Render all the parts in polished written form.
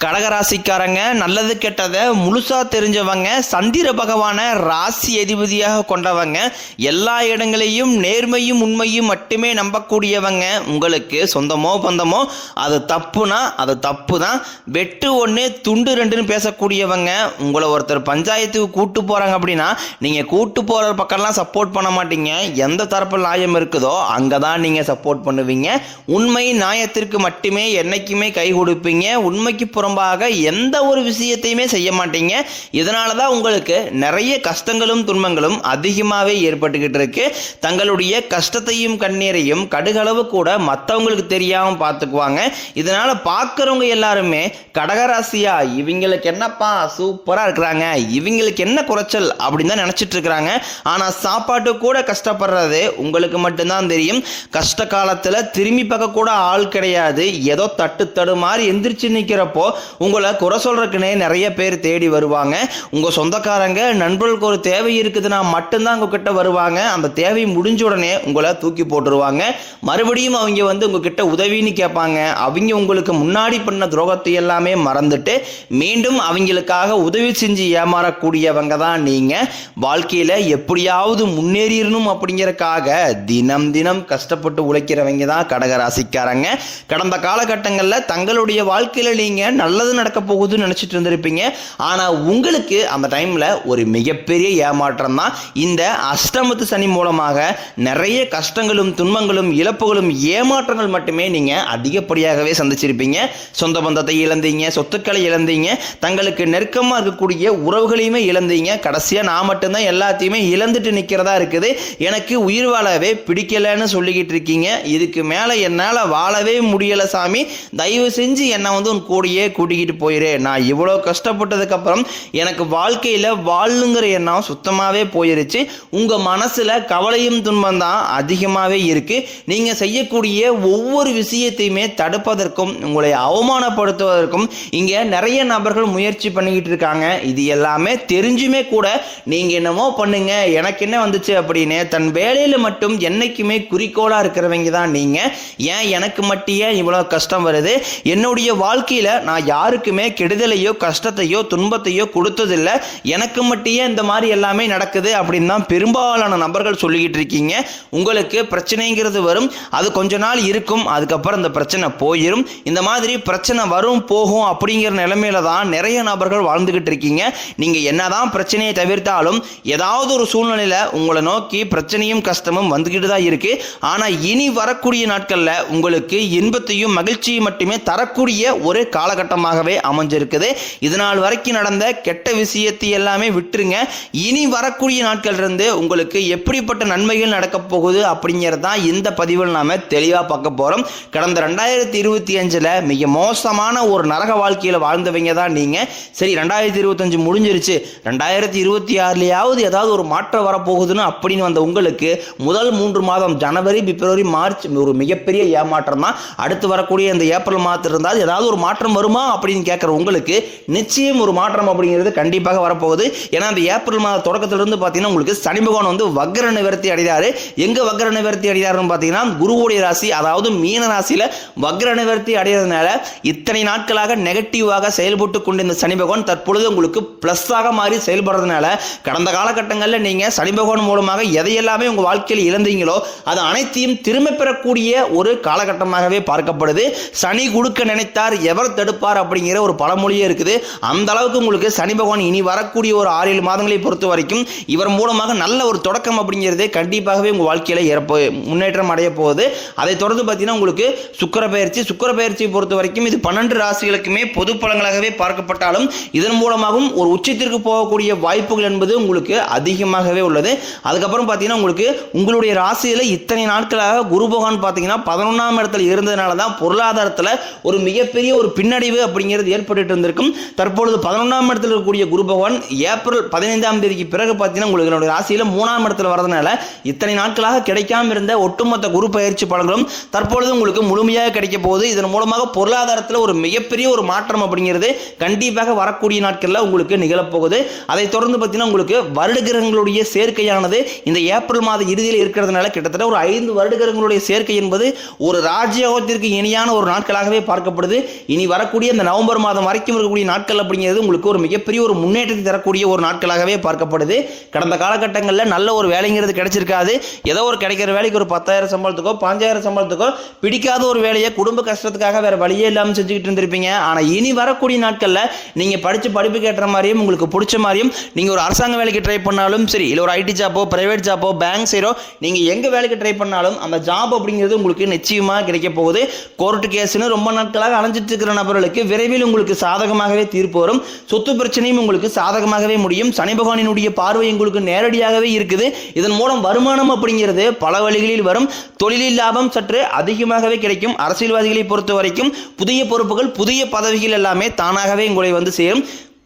கடகராசிக்காரங்க நல்லது கெட்டதை முழுசாக தெரிஞ்சவங்க, சந்திர பகவானை ராசி அதிபதியாக கொண்டவங்க, எல்லா இடங்களையும் நேர்மையும் உண்மையும் மட்டுமே நம்பக்கூடியவங்க. உங்களுக்கு சொந்தமோ பந்தமோ அது தப்புனா அது தப்பு தான், வெட்டு ஒன்று துண்டு ரெண்டுன்னு பேசக்கூடியவங்க. உங்களை ஒருத்தர் பஞ்சாயத்துக்கு கூட்டு போகிறாங்க அப்படின்னா நீங்கள் கூட்டு போகிற பக்கம்லாம் சப்போர்ட் பண்ண மாட்டீங்க. எந்த தரப்பு நியாயம் இருக்குதோ அங்கே தான் நீங்கள் சப்போர்ட் பண்ணுவீங்க. உண்மை நியாயத்திற்கு மட்டுமே என்னைக்குமே கை கொடுப்பீங்க. உண்மைக்கு எந்த ஒரு விஷயத்தையுமே செய்ய மாட்டீங்க. இதனால தான் உங்களுக்கு நிறைய கஷ்டங்களும் துன்பங்களும் அதிகமாகவே ஏற்பட்டுக்கிட்டு இருக்கு. தங்களுடைய கஷ்டத்தையும் கண்ணீரையும் கடுகளவு கூட மற்றவங்களுக்கு தெரியாமல் பார்த்துக்குவாங்க. இதனால பார்க்குறவங்க எல்லாருமே கடகராசியா இவங்களுக்கு என்னப்பா சூப்பராக இருக்கிறாங்க, இவங்களுக்கு என்ன குறைச்சல் அப்படின்னு தான் நினச்சிட்டு இருக்கிறாங்க. ஆனால் சாப்பாட்டு கூட கஷ்டப்படுறது உங்களுக்கு மட்டும்தான் தெரியும். கஷ்ட காலத்தில் திரும்பி பார்க்க கூட ஆள் கிடையாது. ஏதோ தட்டு மாதிரி எந்திரிச்சு நிற்கிறப்போ உங்களை குறை சொல்றதுக்குனே நிறைய பேர் தேடி வருவாங்க. உங்கள் சொந்தக்காரங்க நண்பர்களுக்கு ஒரு தேவை இருக்குதுன்னா மட்டும்தான் உங்ககிட்ட வருவாங்க. அந்த தேவை முடிஞ்ச உடனே உங்களை தூக்கி போட்டுருவாங்க. மறுபடியும் அவங்க உங்ககிட்ட உதவின்னு கேட்பாங்க. அவங்க உங்களுக்கு முன்னாடி பண்ண துரோகத்தை எல்லாமே மறந்துட்டு மீண்டும் அவங்களுக்காக உதவி செஞ்சு ஏமாறக்கூடியவங்க தான் நீங்கள். வாழ்க்கையில் எப்படியாவது முன்னேறிடணும் அப்படிங்கிறக்காக தினம் தினம் கஷ்டப்பட்டு உழைக்கிறவங்க தான் கடகராசிக்காரங்க. கடந்த காலகட்டங்களில் தங்களுடைய வாழ்க்கையில் நீங்கள் நல்லது நடக்க போகுதுன்னு நினச்சிட்டு இருந்திருப்பீங்க. ஆனால் உங்களுக்கு அந்த டைமில் ஒரு மிகப்பெரிய ஏமாற்றம் தான். இந்த அஷ்டமத்து சனி மூலமாக நிறைய கஷ்டங்களும் துன்பங்களும் இழப்புகளும் ஏமாற்றங்கள் மட்டுமே நீங்கள் அதிகப்படியாகவே சந்திச்சிருப்பீங்க. சொந்த பந்தத்தை இழந்தீங்க, சொத்துக்களை இழந்தீங்க, தங்களுக்கு நெருக்கமாக இருக்கக்கூடிய உறவுகளையுமே இழந்தீங்க. கடைசியாக நான் மட்டும்தான் எல்லாத்தையுமே இழந்துட்டு நிற்கிறதா இருக்குது, எனக்கு உயிர் வாழவே பிடிக்கலன்னு சொல்லிக்கிட்டு இருக்கீங்க. இதுக்கு மேலே என்னால் வாழவே முடியலை சாமி, தயவு செஞ்சு என்னை உன் கூடியே கூட்டிக்கிட்டு போயிரு. நான் இவ்வளோ கஷ்டப்பட்டதுக்கு அப்புறம் எனக்கு வாழ்க்கையில் வாழுங்கிற எண்ணம் சுத்தமாகவே போயிருச்சு. உங்கள் மனசில் கவலையும் துன்பம் தான் அதிகமாகவே இருக்குது. நீங்கள் செய்யக்கூடிய ஒவ்வொரு விஷயத்தையுமே தடுப்பதற்கும் உங்களை அவமானப்படுத்துவதற்கும் இங்கே நிறைய நபர்கள் முயற்சி பண்ணிக்கிட்டு இருக்காங்க. இது எல்லாமே தெரிஞ்சுமே கூட நீங்கள் என்னமோ பண்ணுங்க எனக்கு என்ன வந்துச்சு அப்படின்னு தன் வேலையில் மட்டும் என்னைக்குமே குறிக்கோளாக இருக்கிறவங்க தான் நீங்கள். ஏன் எனக்கு மட்டும் ஏன் இவ்வளோ கஷ்டம் வருது, என்னுடைய வாழ்க்கையில் நான் யாருக்குமே கெடுதலையோ கஷ்டத்தையோ துன்பத்தையோ கொடுத்ததில்லை, எனக்கு மட்டும் இந்த மாதிரி எல்லாமே நடக்குது அப்படின்னு தான் பெரும்பாலான நபர்கள் சொல்லிக்கிட்டு இருக்கீங்க. உங்களுக்கு பிரச்சனைங்கிறது வரும், அது கொஞ்ச நாள் இருக்கும், அதுக்கப்புறம் இந்த பிரச்சனை போயிடும். இந்த மாதிரி பிரச்சனை வரும் போகும் அப்படிங்கிற நிலைமையில தான் நிறைய நபர்கள் வாழ்ந்துகிட்டு இருக்கீங்க. நீங்கள் என்னதான் பிரச்சனையை தவிர்த்தாலும் ஏதாவது ஒரு சூழ்நிலையில் உங்களை நோக்கி பிரச்சனையும் கஷ்டமும் வந்துக்கிட்டு தான் இருக்கு. ஆனால் இனி வரக்கூடிய நாட்களில் உங்களுக்கு இன்பத்தையும் மகிழ்ச்சியும் மட்டுமே தரக்கூடிய ஒரு காலகட்டமாகவே அமைஞ்சிருக்குது. இதனால் வரைக்கும் நடந்த கெட்ட விஷயத்தை எல்லாமே விட்டுருங்க. இனி வரக்கூடிய நாட்கள் இருந்து உங்களுக்கு எப்படிப்பட்ட நன்மைகள் நடக்க போகுது அப்படிங்கிறது தான் இந்த பதிவில் நாம தெளிவாக பார்க்க போறோம். கடந்த 2025 மிக மோசமான ஒரு நரக வாழ்க்கையில் வாழ்ந்தவங்க தான் நீங்க. சரி, 2025 முடிஞ்சிருச்சு, 2026 ஏதாவது ஒரு மாற்றம் வரப்போகுதுன்னு அப்படின்னு வந்த உங்களுக்கு முதல் 3 மாதம் ஜனவரி பிப்ரவரி மார்ச் ஒரு மிகப்பெரிய ஏமாற்றம் தான். அடுத்து வரக்கூடிய இந்த ஏப்ரல் மாதத்தில் இருந்தால் ஏதாவது ஒரு மாற்றம் வருமா அப்படின்னு கேட்குற உங்களுக்கு நிச்சயம் ஒரு மாற்றம் அப்படிங்கிறது கண்டிப்பாக வரப்போகுது. ஏன்னா அந்த ஏப்ரல் மாத தொடக்கத்திலிருந்து பார்த்தீங்கன்னா உங்களுக்கு சனி பகவான் வக்ர நிவர்த்தி அடைகிறாரு. எங்கே வக்ர நிவர்த்தி அடைகிறாருன்னு பார்த்தீங்கன்னா குருவுடைய ராசி, அதாவது மீன ராசியில் வக்ர நிவர்த்தி அடைகிறதுனால இத்தனை நாட்களாக நெகட்டிவாக செயல்பட்டு கொண்டு இந்த சனி பகவான் தற்பொழுது உங்களுக்கு பிளஸ்ஸாக மாறி செயல்படுறதுனால கடந்த காலகட்டங்களில் நீங்கள் சனி பகவான் மூலமாக எதையெல்லாமே உங்கள் வாழ்க்கையில் இழந்தீங்களோ அது அனைத்தையும் திரும்ப பெறக்கூடிய ஒரு காலகட்டமாகவே பார்க்கப்படுது. சனி கொடுக்க நினைத்தார் எவர் தடுப்பார் அப்படிங்கிற ஒரு பழமொழியே இருக்குது. அந்த அளவுக்கு உங்களுக்கு சனி பகவான் இனி வரக்கூடிய ஒரு 6-7 மாதங்களை பொறுத்த வரைக்கும் இவர் மூலமாக நல்ல ஒரு தொடக்கம் அப்படிங்கிறது கண்டிப்பாகவே உங்கள் வாழ்க்கையில் முன்னேற்றம் அடைய போகுது. அதை தொடர்ந்து பார்த்தீங்கன்னா உங்களுக்கு சுக்கிர பயிற்சியை பொறுத்த வரைக்கும் இது 12 ராசிகளுக்குமே பொது பலன்களாகவே பார்க்கப்பட்டாலும் இதன் மூலமாகவும் ஒரு உச்சத்திற்கு போகக்கூடிய வாய்ப்புகள் என்பது உங்களுக்கு அதிகமாகவே உள்ளது. அதுக்கப்புறம் பார்த்தீங்கன்னா உங்களுக்கு உங்களுடைய ராசியில் இத்தனை நாட்களாக குரு பகவான் பார்த்தீங்கன்னா 11ஆம் இடத்துல இருந்ததுனால தான் பொருளாதாரத்தில் ஒரு மிகப்பெரிய ஒரு பின்னடைவு அப்படிங்கிறது ஏற்பட்டு இருந்திருக்கும். தற்பொழுது 11ஆம் இடத்தில் இருக்கக்கூடிய குரு பகவான் ஏப்ரல் 15ஆம் தேதிக்கு பிறகு பார்த்தீங்கன்னா உங்களுக்கு ராசியில் 3ஆம் இடத்துல வரதுனால இத்தனை நாட்களாக கிடைக்காம இருந்த ஒட்டுமொத்த குரு பயிற்சி பலன்களும் தற்பொழுது உங்களுக்கு முழுமையாக கிடைக்க போகுது. இதன் மூலமாக பொருளாதாரத்தில் ஒரு மிகப்பெரிய ஒரு மாற்றம் அப்படிங்கிறது கண்டிப்பாக வரக்கூடிய நாட்களில் உங்களுக்கு நிகழப்போகுது. அதை தொடர்ந்து பார்த்தீங்கன்னா உங்களுக்கு வருட கிரகங்களுடைய சேர்க்கையானது இந்த ஏப்ரல் மாத இறுதியில் இருக்கிறதுனால கிட்டத்தட்ட ஒரு 5 வருட கிரகங்களுடைய சேர்க்கை என்பது ஒரு ராஜயோகத்திற்கு இணையான ஒரு நாட்களாகவே பார்க்கப்படுது. இனி வரக்கூடிய அந்த நவம்பர் மாதம் வரைக்கும் இருக்கக்கூடிய நாட்கள் அப்படிங்கிறது உங்களுக்கு ஒரு மிகப்பெரிய ஒரு முன்னேற்றத்தை தரக்கூடிய ஒரு நாட்களாகவே பார்க்கப்படுது. கடந்த காலகட்டங்களில் நல்ல ஒரு வேலைங்கிறது கிடைச்சிருக்காது. ஏதோ ஒரு கிடைக்கிற வேலைக்கு ஒரு 10,000 சம்பளத்துக்கோ 5,000 சம்பளத்துக்கோ பிடிக்காத ஒரு வேலையை குடும்ப கஷ்டத்துக்காக வேற வழியே இல்லாமல் செஞ்சுக்கிட்டு இருந்திருப்பீங்க. ஆனால் இனி வரக்கூடிய நாட்களில் நீங்கள் படித்த படிப்புக்கு ஏற்ற மாதிரியும் உங்களுக்கு பிடிச்ச மாதிரியும் நீங்கள் ஒரு அரசாங்க வேலைக்கு ட்ரை பண்ணாலும் சரி, இல்லை ஒரு ஐடி ஜாப்போ பிரைவேட் ஜாப்போ பேங்க் சைடோ நீங்கள் எங்கே வேலைக்கு ட்ரை பண்ணாலும் அந்த ஜாப் அப்படிங்கிறது உங்களுக்கு நிச்சயமாக கிடைக்க போகுது. கோர்ட்டு கேஸ்னு ரொம்ப நாட்களாக அலைஞ்சிட்டு இருக்கிற நபர்களுக்கு விரைவில் உங்களுக்கு சாதகமாகவே தீர்ப்பு வரும். சொத்து பிரச்சனையும் உங்களுக்கு சாதகமாகவே முடியும். சனி பகவானினுடைய பார்வை உங்களுக்கு நேரடியாகவே இருக்குது. இதன் மூலம் வருமானம் அப்படிங்கிறது பல வழிகளில் வரும். தொழிலில் லாபம் சற்று அதிகமாகவே கிடைக்கும். அரசியல்வாதிகளை பொறுத்த வரைக்கும் புதிய பொறுப்புகள் புதிய பதவிகள் எல்லாமே தானாகவே உங்களை வந்து சேரும்.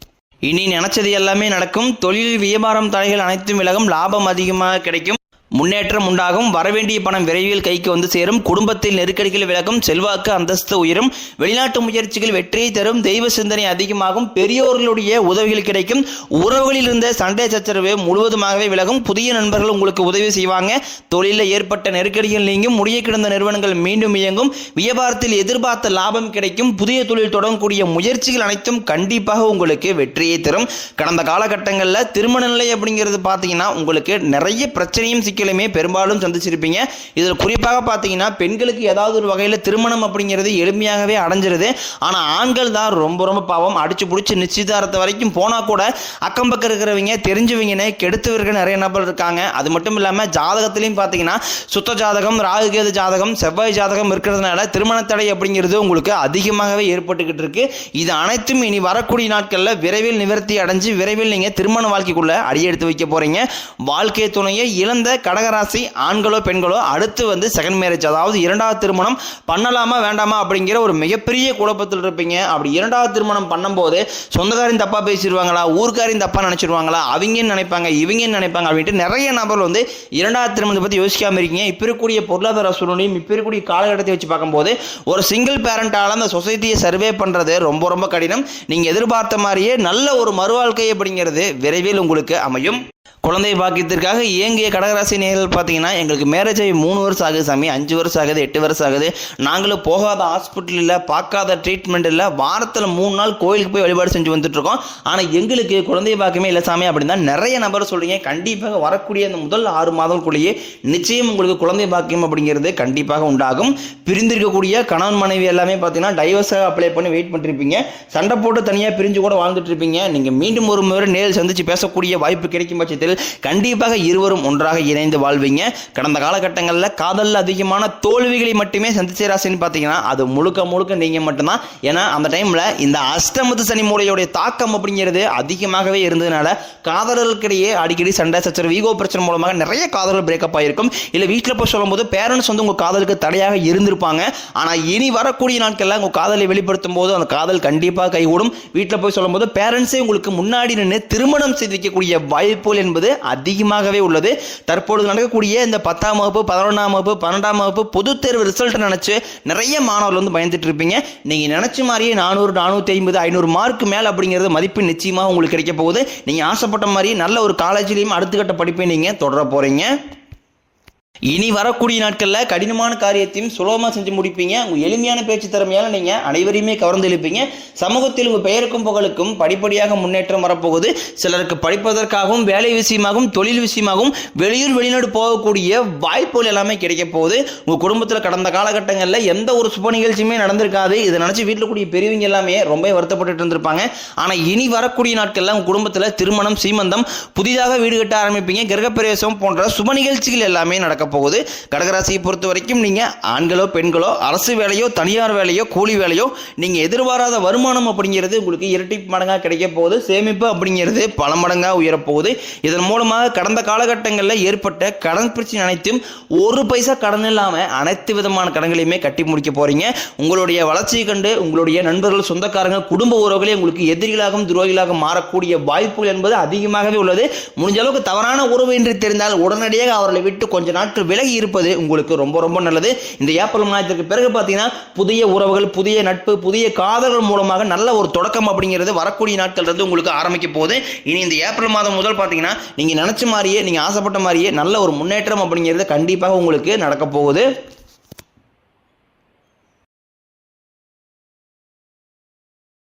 இனி நினைச்சது எல்லாமே நடக்கும். தொழில் வியாபாரம் தடைகள் அனைத்தும் விலகும். லாபம் அதிகமாக கிடைக்கும். முன்னேற்றம் உண்டாகும். வரவேண்டிய பணம் விரைவில் கைக்கு வந்து சேரும். குடும்பத்தில் நெருக்கடிகள் விலகும். செல்வாக்கு அந்தஸ்து உயரும். வெளிநாட்டு முயற்சிகள் வெற்றியை தரும். தெய்வ சிந்தனை அதிகமாகும். பெரியோர்களுடைய உதவிகள் கிடைக்கும். உறவுகளில் இருந்த சண்டை சச்சரவு முழுவதுமாகவே விலகும். புதிய நண்பர்கள் உங்களுக்கு உதவி செய்வாங்க. தொழிலில் ஏற்பட்ட நெருக்கடிகள் நீங்கும். முடிய கிடந்த நிறுவனங்கள் மீண்டும் இயங்கும். வியாபாரத்தில் எதிர்பார்த்த லாபம் கிடைக்கும். புதிய தொழில் தொடங்கக்கூடிய முயற்சிகள் அனைத்தும் கண்டிப்பாக உங்களுக்கு வெற்றியை தரும். கடந்த காலகட்டங்களில் திருமண நிலை அப்படிங்கிறது பார்த்தீங்கன்னா உங்களுக்கு நிறைய பிரச்சனையும் பெரும்பாலும் சந்திச்சிருப்பீங்க. இதில் குறிப்பாக பார்த்தீங்கன்னா பெண்களுக்கு ஏதாவது ஒரு வகையில் திருமணம் அப்படிங்கிறது எளிமையாகவே அடைஞ்சிருது. ஆனால் ஆண்கள் தான் ரொம்ப ரொம்ப பாவம். அடிச்சு பிடிச்சி நிச்சயதாரத்தை வரைக்கும் போனால் கூட அக்கம் பக்கம் இருக்கிறவங்க தெரிஞ்சவங்கன்னு கெடுத்தவர்கள் நிறைய நபர் இருக்காங்க. அது மட்டும் இல்லாமல் ஜாதகத்திலையும் பார்த்தீங்கன்னா சுத்த ஜாதகம், ராகுகேது ஜாதகம், செவ்வாய் ஜாதகம் இருக்கிறதுனால திருமண தடை அப்படிங்கிறது உங்களுக்கு அதிகமாகவே ஏற்பட்டுக்கிட்டு இருக்கு. இது அனைத்தும் இனி வரக்கூடிய நாட்களில் விரைவில் நிவர்த்தி அடைஞ்சு விரைவில் நீங்கள் திருமண வாழ்க்கைக்குள்ள அடியெடுத்து வைக்க போறீங்க. வாழ்க்கை துணையை இழந்த கடகராசி ஆண்களோ பெண்களோ அடுத்து வந்து செகண்ட் மேரேஜ், அதாவது இரண்டாவது திருமணம் பண்ணலாமா வேண்டாமா அப்படிங்கிற ஒரு மிகப்பெரிய குழப்பத்தில் இருப்பீங்க. அப்படி இரண்டாவது திருமணம் பண்ணும்போது சொந்தக்காரின் தப்பா பேசிடுவாங்களா, ஊர்க்காரின் தப்பா நினைச்சிருவாங்களா, அவங்க நினைப்பாங்க இவங்க நினைப்பாங்க அப்படின்ட்டு நிறைய நபர் வந்து இரண்டாவது திருமணத்தை பற்றி யோசிக்காம இருக்கீங்க. இப்போ இருக்கக்கூடிய பொருளாதார சூழ்நிலையும் இப்போ இருக்கக்கூடிய காலகட்டத்தை வச்சு பார்க்கும்போது ஒரு சிங்கிள் பேரண்டால அந்த சொசைட்டியை சர்வே பண்ணுறது ரொம்ப ரொம்ப கடினம். நீங்கள் எதிர்பார்த்த மாதிரியே நல்ல ஒரு மறுவாழ்க்கை அப்படிங்கிறது விரைவில் உங்களுக்கு அமையும். குழந்தை பாக்கியத்திற்காக இயங்கிய கடகராசி நேயர்கள் பார்த்தீங்கன்னா எங்களுக்கு மேரேஜ் ஆகி 3 வருஷம் ஆகுது சாமி, 5 வருஷம் ஆகுது, 8 வருஷம் ஆகுது, நாங்களும் போகாத ஹாஸ்பிட்டல் இல்லை, பார்க்காத ட்ரீட்மெண்ட் இல்லை, வாரத்தில் 3 நாள் கோயிலுக்கு போய் வழிபாடு செஞ்சு வந்துட்டுருக்கோம், ஆனால் எங்களுக்கு குழந்தை பாக்கியமே இல்லை சாமி அப்படின்னு தான் நிறைய நபர் சொல்கிறீங்க. கண்டிப்பாக வரக்கூடிய அந்த முதல் 6 மாதங்களுக்குள்ளேயே நிச்சயம் உங்களுக்கு குழந்தை பாக்கியம் அப்படிங்கிறது கண்டிப்பாக உண்டாகும். பிரிந்திருக்கக்கூடிய கணவன் மனைவி எல்லாமே பார்த்தீங்கன்னா டைவர்ஸாக அப்ளை பண்ணி வெயிட் பண்ணிருப்பீங்க. சண்டை போட்டு தனியாக பிரிஞ்சு கூட வாழ்ந்துட்டு இருப்பீங்க. நீங்கள் மீண்டும் ஒரு முறை நேரில் சந்தித்து பேசக்கூடிய வாய்ப்பு கிடைக்கும் பட்சத்தில் கண்டிப்பாக இருவரும் ஒன்றாக இணைந்து வாழ்வீங்க. கடந்த காலகட்டங்களில் காதலில் அதிகமான தோல்விகளை மட்டுமே சந்திச்ச ராசின்னு பார்த்தீங்கன்னா அது முழுக்க முழுக்க நீங்க மட்டும்தான். ஏன்னா அந்த டைம்ல இந்த அஷ்டமத்து சனி மூலையோடைய தாக்கம் அப்படிங்கிறது அதிகமாகவே இருந்ததுனால காதலர்களுக்கிடையே அடிக்கடி சண்டை சச்சரவு ஈகோ பிரச்சனை மூலமாக நிறைய காதல்கள் பிரேக்கப் ஆகிருக்கும். இல்லை வீட்டில் போய் சொல்லும்போது பேரண்ட்ஸ் வந்து உங்கள் காதலுக்கு தடையாக இருந்திருப்பாங்க. ஆனால் இனி வரக்கூடிய நாட்களில் உங்கள் காதலை வெளிப்படுத்தும் போது அந்த காதல் கண்டிப்பாக கைகூடும். வீட்டில் போய் சொல்லும்போது பேரண்ட்ஸே உங்களுக்கு முன்னாடி நின்று திருமணம் செய்து வைக்கக்கூடிய வாய்ப்புகள் என்பது அதிகமாகவே உள்ளது. தற்பொழுது நடக்கக்கூடிய இந்த 10ஆம் வகுப்பு 11ஆம் வகுப்பு 12ஆம் வகுப்பு பொதுத் தேர்வு ரிசல்ட் நினைச்சு நிறைய மாணவர்கள் வந்து பயந்துட்டு இருப்பீங்க. நீங்க நினைச்ச மாதிரியே 400 450 500 மார்க் மேல அப்படிங்கிறது மதிப்பு நிச்சயமாக உங்களுக்கு கிடைக்க போகுது. நீங்க ஆசைப்பட்ட மாதிரி நல்ல ஒரு காலேஜ்லயும் அடுத்த கட்ட படிப்பை நீங்க தொடர போறீங்க. இனி வரக்கூடிய நாட்களில் கடினமான காரியத்தையும் சுலபமாக செஞ்சு முடிப்பீங்க. உங்கள் எளிமையான பேச்சு திறமையால் நீங்கள் அனைவரையுமே கவர்ந்து எழுப்பீங்க. சமூகத்தில் உங்கள் பெயருக்கும் புகழுக்கும் படிப்படியாக முன்னேற்றம் வரப்போகுது. சிலருக்கு படிப்பதற்காகவும் வேலை விஷயமாகவும் தொழில் விஷயமாகவும் வெளியூர் வெளிநாடு போகக்கூடிய வாய்ப்புகள் எல்லாமே கிடைக்க போகுது. உங்கள் குடும்பத்தில் கடந்த காலகட்டங்களில் எந்த ஒரு சுப நிகழ்ச்சியுமே நடந்திருக்காது. இதை நினச்சி வீட்டில் கூடிய பெரியவங்க எல்லாமே ரொம்ப வருத்தப்பட்டு இருந்திருப்பாங்க. ஆனால் இனி வரக்கூடிய நாட்களில் உங்கள் குடும்பத்தில் திருமணம், சீமந்தம், புதிதாக வீடு கட்ட ஆரம்பிப்பீங்க. கிரகப்பிரவேசம் போன்ற சுப நிகழ்ச்சிகள் எல்லாமே நடக்க போகுது. கடகராசியை பொறுத்த வரைக்கும் நீங்க ஆண்களோ பெண்களோ அரசு வேலையோ தனியார் வேலையோ கூலி வேலையோ நீங்க எதிர்பாராத வருமானம் அப்படிங்கிறது உங்களுக்கு இரட்டி மடங்கா கிடைக்க போகுது. சேமிப்பு அப்படிங்கிறது பல மடங்கா உயரப்போகுது. இதன் மூலமாக கடந்த காலகட்டங்களில் ஏற்பட்ட கடன் பிரச்சனை அனைத்தும் ஒரு பைசா கடன் இல்லாம அனைத்து விதமான கடன்களையுமே கட்டி முடிக்க போறீங்க. உங்களுடைய வளர்ச்சியை கண்டு உங்களுடைய நண்பர்கள், சொந்தக்காரங்க, குடும்ப உறவுகளே உங்களுக்கு எதிரிகளாகவும் துரோகிகளாக மாறக்கூடிய வாய்ப்புகள் என்பது அதிகமாகவே உள்ளது. முடிஞ்ச அளவுக்கு தவறான உறவு என்று தெரிந்தால் உடனடியாக அவர்களை விட்டு கொஞ்ச நாட்கள் விலகி இருப்பது உங்களுக்கு ரொம்ப ரொம்ப நல்லது. இந்த ஏப்ரல் மாதத்திற்கு பிறகு பார்த்தீங்கன்னா புதிய உறவுகள், புதிய நட்பு, புதிய காதல்கள் மூலமாக நல்ல ஒரு தொடக்கம் அப்படிங்கிறது வரக்கூடிய நாட்கள் இருந்து உங்களுக்கு ஆரம்பிக்க போகுது. இனி இந்த ஏப்ரல் மாதம் முதல் பார்த்தீங்கன்னா நீங்க நினைச்ச மாதிரியே, நீங்க ஆசைப்பட்ட மாதிரியே நல்ல ஒரு முன்னேற்றம் அப்படிங்கிறது கண்டிப்பாக உங்களுக்கு நடக்க போகுது.